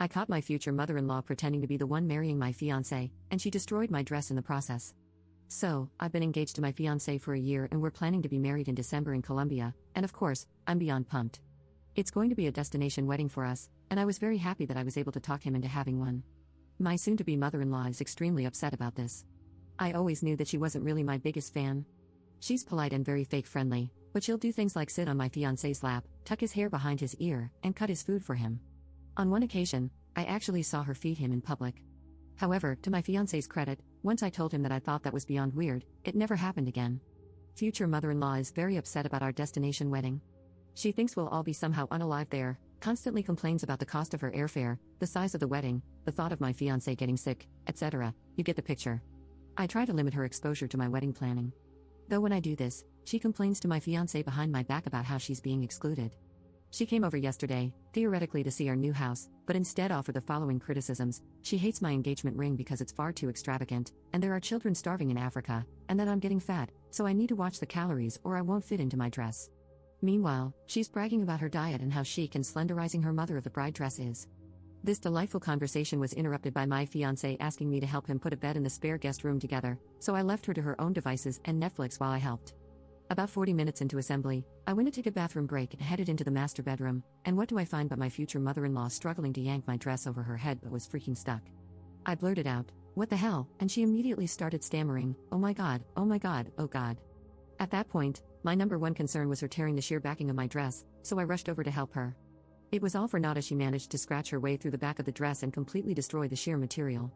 I caught my future mother-in-law pretending to be the one marrying my fiance, and she destroyed my dress in the process. So, I've been engaged to my fiance for a year and we're planning to be married in December in Colombia, and of course, I'm beyond pumped. It's going to be a destination wedding for us, and I was very happy that I was able to talk him into having one. My soon-to-be mother-in-law is extremely upset about this. I always knew that she wasn't really my biggest fan. She's polite and very fake-friendly, but she'll do things like sit on my fiance's lap, tuck his hair behind his ear, and cut his food for him. On one occasion, I actually saw her feed him in public. However, to my fiance's credit, once I told him that I thought that was beyond weird, it never happened again. Future mother-in-law is very upset about our destination wedding. She thinks we'll all be somehow unalive there, constantly complains about the cost of her airfare, the size of the wedding, the thought of my fiancé getting sick, etc. You get the picture. I try to limit her exposure to my wedding planning. Though when I do this, she complains to my fiancé behind my back about how she's being excluded. She came over yesterday, theoretically to see our new house, but instead offered the following criticisms. She hates my engagement ring because it's far too extravagant, and there are children starving in Africa, and that I'm getting fat, so I need to watch the calories or I won't fit into my dress. Meanwhile, she's bragging about her diet and how chic and slenderizing her mother of the bride dress is. This delightful conversation was interrupted by my fiancé asking me to help him put a bed in the spare guest room together, so I left her to her own devices and Netflix while I helped. About 40 minutes into assembly, I went to take a bathroom break and headed into the master bedroom, and what do I find but my future mother-in-law struggling to yank my dress over her head but was freaking stuck. I blurted out, "What the hell?" and she immediately started stammering, "Oh my god, oh my god, oh god." At that point, my number one concern was her tearing the sheer backing of my dress, so I rushed over to help her. It was all for naught as she managed to scratch her way through the back of the dress and completely destroy the sheer material.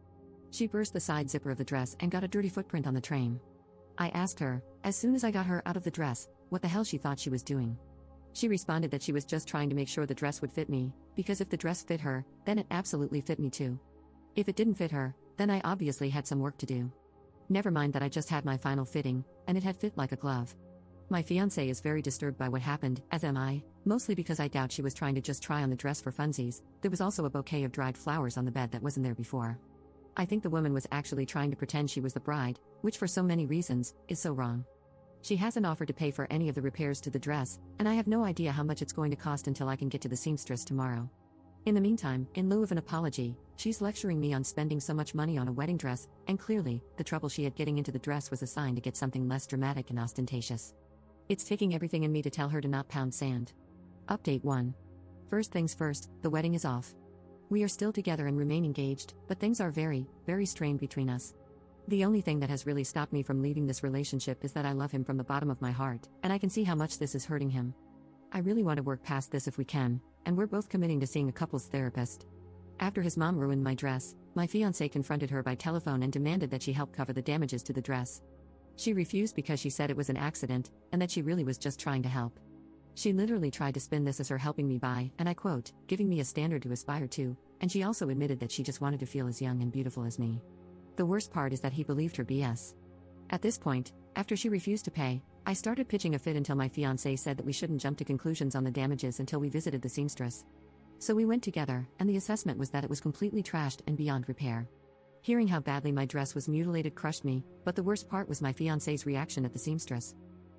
She burst the side zipper of the dress and got a dirty footprint on the train. I asked her, as soon as I got her out of the dress, what the hell she thought she was doing. She responded that she was just trying to make sure the dress would fit me, because if the dress fit her, then it absolutely fit me too. If it didn't fit her, then I obviously had some work to do. Never mind that I just had my final fitting, and it had fit like a glove. My fiancé is very disturbed by what happened, as am I, mostly because I doubt she was trying to just try on the dress for funsies. There was also a bouquet of dried flowers on the bed that wasn't there before. I think the woman was actually trying to pretend she was the bride, which for so many reasons, is so wrong. She hasn't offered to pay for any of the repairs to the dress, and I have no idea how much it's going to cost until I can get to the seamstress tomorrow. In the meantime, in lieu of an apology, she's lecturing me on spending so much money on a wedding dress, and clearly, the trouble she had getting into the dress was a sign to get something less dramatic and ostentatious. It's taking everything in me to tell her to not pound sand. Update 1. First things first, the wedding is off. We are still together and remain engaged, but things are very, very strained between us. The only thing that has really stopped me from leaving this relationship is that I love him from the bottom of my heart, and I can see how much this is hurting him. I really want to work past this if we can, and we're both committing to seeing a couples therapist. After his mom ruined my dress, my fiancé confronted her by telephone and demanded that she help cover the damages to the dress. She refused because she said it was an accident, and that she really was just trying to help. She literally tried to spin this as her helping me by, and I quote, giving me a standard to aspire to, and she also admitted that she just wanted to feel as young and beautiful as me. The worst part is that he believed her BS. At this point, after she refused to pay, I started pitching a fit until my fiancé said that we shouldn't jump to conclusions on the damages until we visited the seamstress. So we went together, and the assessment was that it was completely trashed and beyond repair. Hearing how badly my dress was mutilated crushed me, but the worst part was my fiancé's reaction at the seamstress.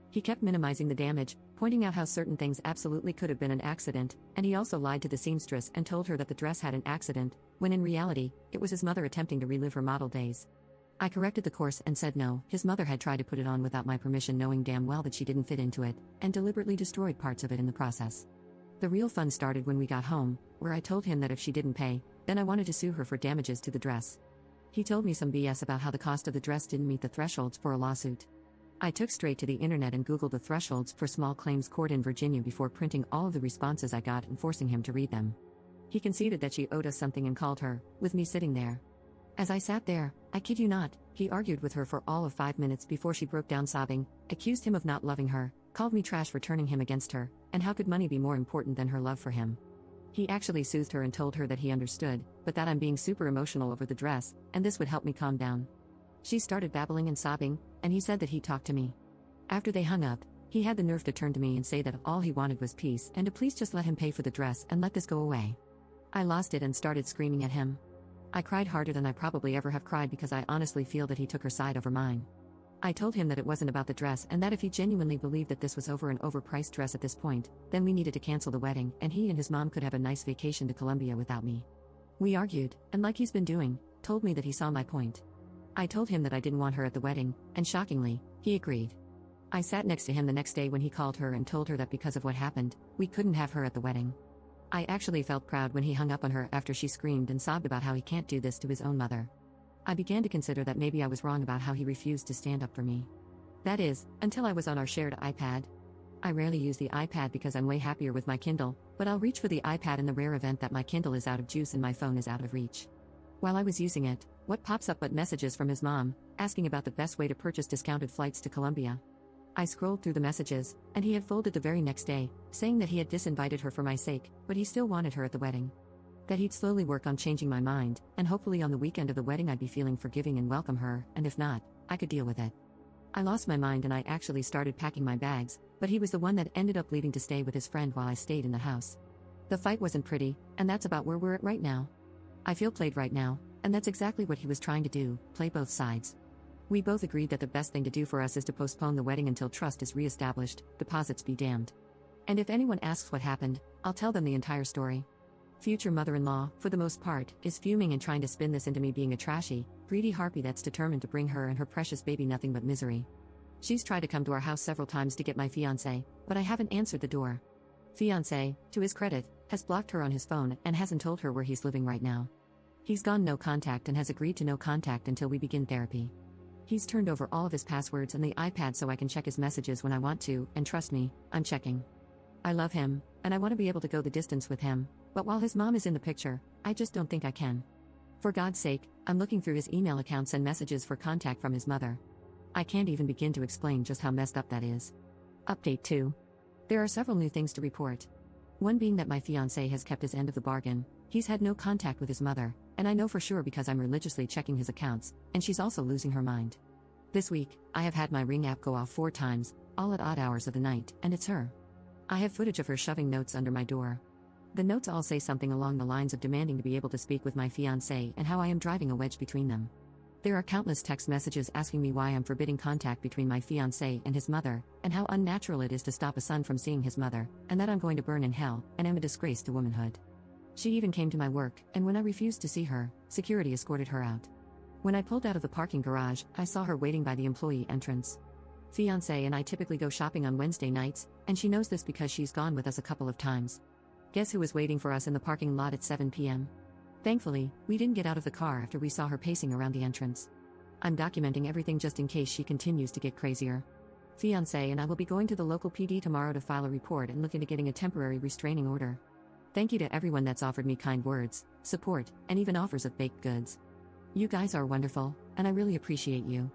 He kept minimizing the damage, pointing out how certain things absolutely could have been an accident, and he also lied to the seamstress and told her that the dress had an accident, when in reality, it was his mother attempting to relive her model days. I corrected the course and said no, his mother had tried to put it on without my permission, knowing damn well that she didn't fit into it, and deliberately destroyed parts of it in the process. The real fun started when we got home, where I told him that if she didn't pay, then I wanted to sue her for damages to the dress. He told me some BS about how the cost of the dress didn't meet the thresholds for a lawsuit. I took straight to the internet and Googled the thresholds for small claims court in Virginia before printing all of the responses I got and forcing him to read them. He conceded that she owed us something and called her, with me sitting there. As I sat there, I kid you not, he argued with her for all of 5 minutes before she broke down sobbing, accused him of not loving her, called me trash for turning him against her, and how could money be more important than her love for him. He actually soothed her and told her that he understood, but that I'm being super emotional over the dress, and this would help me calm down. She started babbling and sobbing, and he said that he'd talk to me. After they hung up, he had the nerve to turn to me and say that all he wanted was peace and to please just let him pay for the dress and let this go away. I lost it and started screaming at him. I cried harder than I probably ever have cried because I honestly feel that he took her side over mine. I told him that it wasn't about the dress and that if he genuinely believed that this was over an overpriced dress at this point, then we needed to cancel the wedding and he and his mom could have a nice vacation to Colombia without me. We argued, and like he's been doing, told me that he saw my point. I told him that I didn't want her at the wedding, and shockingly, he agreed. I sat next to him the next day when he called her and told her that because of what happened, we couldn't have her at the wedding. I actually felt proud when he hung up on her after she screamed and sobbed about how he can't do this to his own mother. I began to consider that maybe I was wrong about how he refused to stand up for me. That is, until I was on our shared iPad. I rarely use the iPad because I'm way happier with my Kindle, but I'll reach for the iPad in the rare event that my Kindle is out of juice and my phone is out of reach. While I was using it, what pops up but messages from his mom, asking about the best way to purchase discounted flights to Colombia. I scrolled through the messages, and he had folded the very next day, saying that he had disinvited her for my sake, but he still wanted her at the wedding. That he'd slowly work on changing my mind, and hopefully on the weekend of the wedding I'd be feeling forgiving and welcome her, and if not, I could deal with it. I lost my mind and I actually started packing my bags, but he was the one that ended up leaving to stay with his friend while I stayed in the house. The fight wasn't pretty, and that's about where we're at right now. I feel played right now, and that's exactly what he was trying to do, play both sides. We both agreed that the best thing to do for us is to postpone the wedding until trust is re-established, deposits be damned. And if anyone asks what happened, I'll tell them the entire story. Future mother-in-law, for the most part, is fuming and trying to spin this into me being a trashy, greedy harpy that's determined to bring her and her precious baby nothing but misery. She's tried to come to our house several times to get my fiance, but I haven't answered the door. Fiance, to his credit, has blocked her on his phone and hasn't told her where he's living right now. He's gone no contact and has agreed to no contact until we begin therapy. He's turned over all of his passwords and the iPad so I can check his messages when I want to, and trust me, I'm checking. I love him, and I want to be able to go the distance with him, but while his mom is in the picture, I just don't think I can. For God's sake, I'm looking through his email accounts and messages for contact from his mother. I can't even begin to explain just how messed up that is. Update 2. There are several new things to report. One being that my fiancé has kept his end of the bargain. He's had no contact with his mother, and I know for sure because I'm religiously checking his accounts, and she's also losing her mind. This week, I have had my Ring app go off 4 times, all at odd hours of the night, and it's her. I have footage of her shoving notes under my door. The notes all say something along the lines of demanding to be able to speak with my fiancé and how I am driving a wedge between them. There are countless text messages asking me why I'm forbidding contact between my fiancé and his mother, and how unnatural it is to stop a son from seeing his mother, and that I'm going to burn in hell, and am a disgrace to womanhood. She even came to my work, and when I refused to see her, security escorted her out. When I pulled out of the parking garage, I saw her waiting by the employee entrance. Fiancé and I typically go shopping on Wednesday nights, and she knows this because she's gone with us a couple of times. Guess who was waiting for us in the parking lot at 7 p.m.? Thankfully, we didn't get out of the car after we saw her pacing around the entrance. I'm documenting everything just in case she continues to get crazier. Fiancé and I will be going to the local PD tomorrow to file a report and look into getting a temporary restraining order. Thank you to everyone that's offered me kind words, support, and even offers of baked goods. You guys are wonderful, and I really appreciate you.